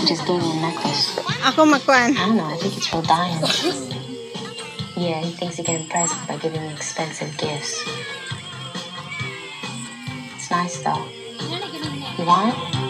Just gave me a necklace. Ako magkuhan. I don't know, I think it's real diamonds. Yeah, he thinks he can impress me by giving me expensive gifts. It's nice though. You want it?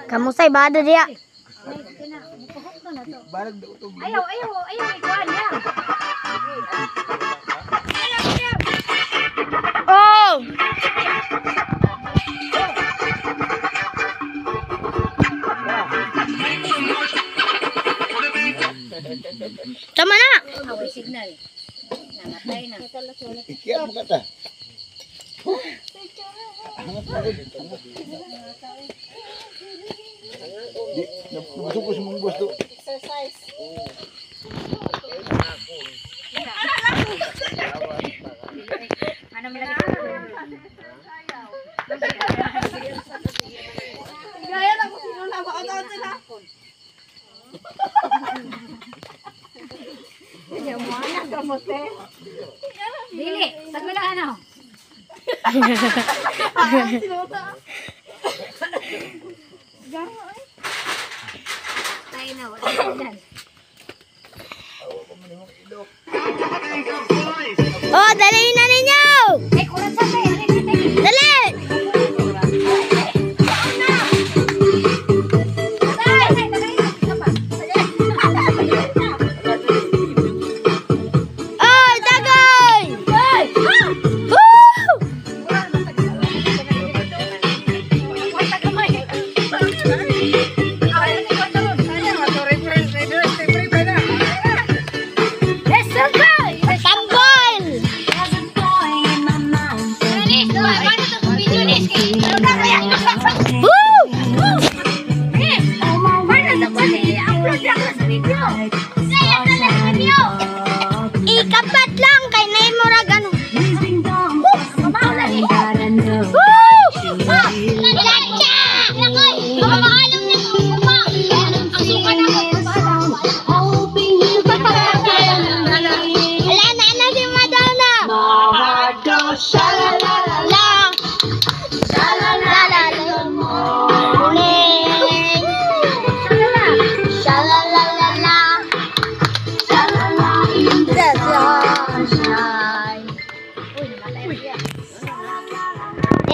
Kamu say bada dia. Ayaw, ikuan ya. Oh. Tama na. Away signal. Namatay na. Ikiat mo kata. Nabusog mong gusto. Exercise. Ano milagay ko? Gaya lang ko sino na makataon sila. Yung mga kamote. Dili, sagmala ano? Tayo na, wala signal. Oh, dali na ninyo. Ay, kulat sa tayo. Dali. Oh, dagay. Woo! Tambol. Ikapat lang kay nay murag ano.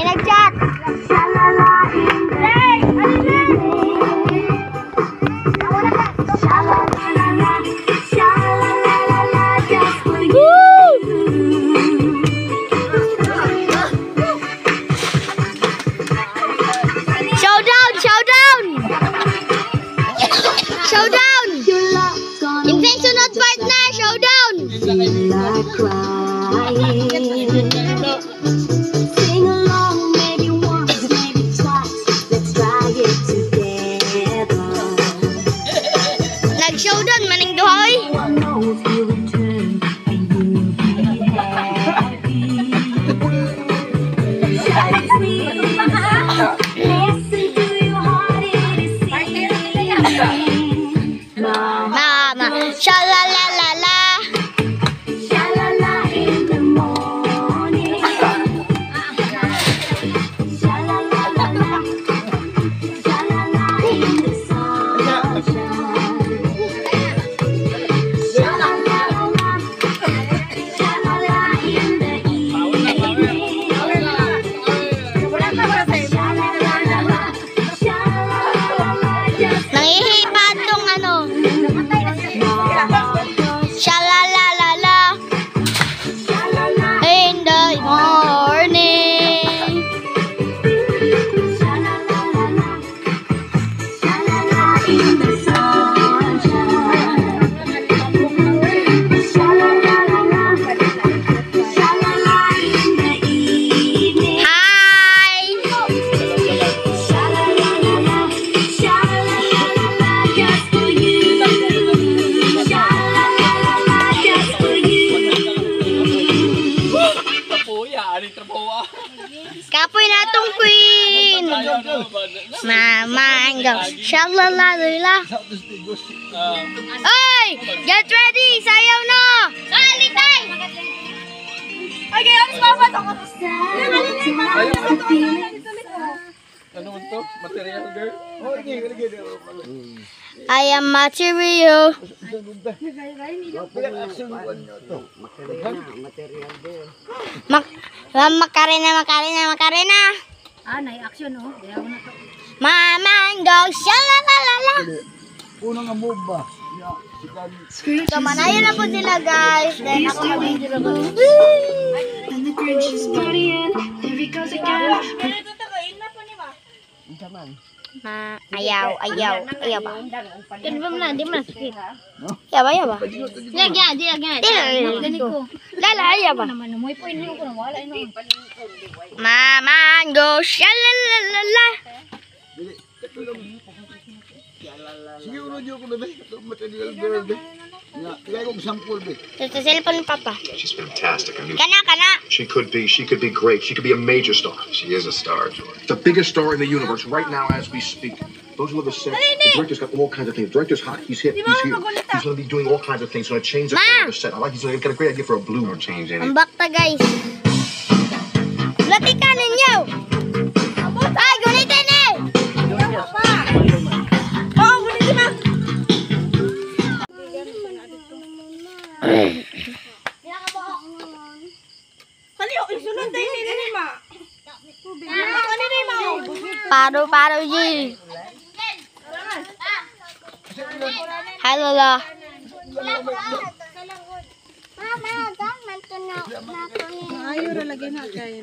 Nag-chat. Showdown! Yung sunod part na, showdown! Sing along, maybe once, maybe twice. Let's try it together. Nag-showdown, maning duhoy. I know if you return, and you'll be happy. Listen to your heart, it is singing. Mama, shalalalala. Mango. Shalalala. Oy! Get ready! Sayaw na! Salitay! Okay, alis pa ako. Ano ito? Material girl? Oh, sige. I am material. Makarena. Ah, nai-action oh. Kaya ako na to. Mango. Shalalala. Puno nga move ba? So, manayan na po sila, guys. Then, ako mag-video ko. Ayaw ba? Yan ba na? Di mo na sakit. Ayaw ba? Lagyan. Lala, ayaw ba? Naman, po inyo ko na wala ino. Mango, shalalala. Sige, ulo ko na ba? Material girl ba? Kaya kong sample ba? Ito cellphone ni Papa. She's fantastic. I mean, Kana. she could be great. She could be a major star. She is a star, George. The biggest star in the universe right now as we speak. Those who live a set, the director's got all kinds of things. The director's hot. He's hip. He's here. He's going to be doing all kinds of things. He's going to change the color of the set. I like. He's got a great idea for a blue. Or change anything. Ang bakta, guys. Latikan ninyo. Ay, gunitin eh. Paru ji. Hai Lola. Ayo ra lagi na kay.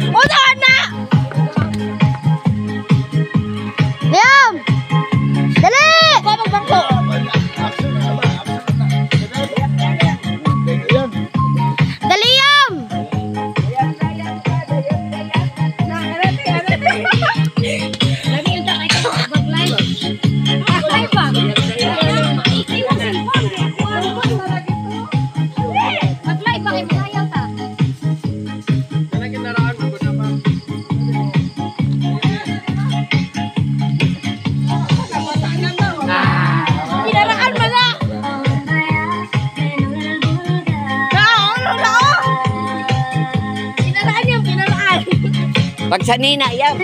Udahan na! Liam! Dali! Bangko! Dali, Liam! Lagi yung takay ka mag-live. Live ba? Mag-live ba kayo ayaw ta? Pinaraan mo na! Pinaraan. Pagsanina, yan.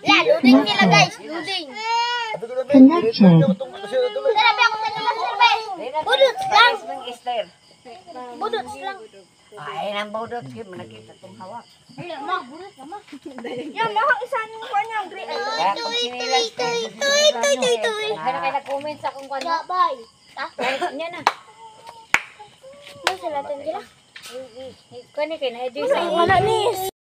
La, loading nila guys. Loading. Connection. Tarabi ako sa nila survey. Budot lang. Esther. Budot lang. Ay, nang budot. Sige, nakita itong hawak. Ay, ma, budot na ma. Yan, mahal isa yung kanya. Kaya pag sinilas ko, Kaya kayo nag-comment sa kung kanya. Bye. Yan na. Ano sila? Tanggira? Kanya kayo na-edit sa Wala nis.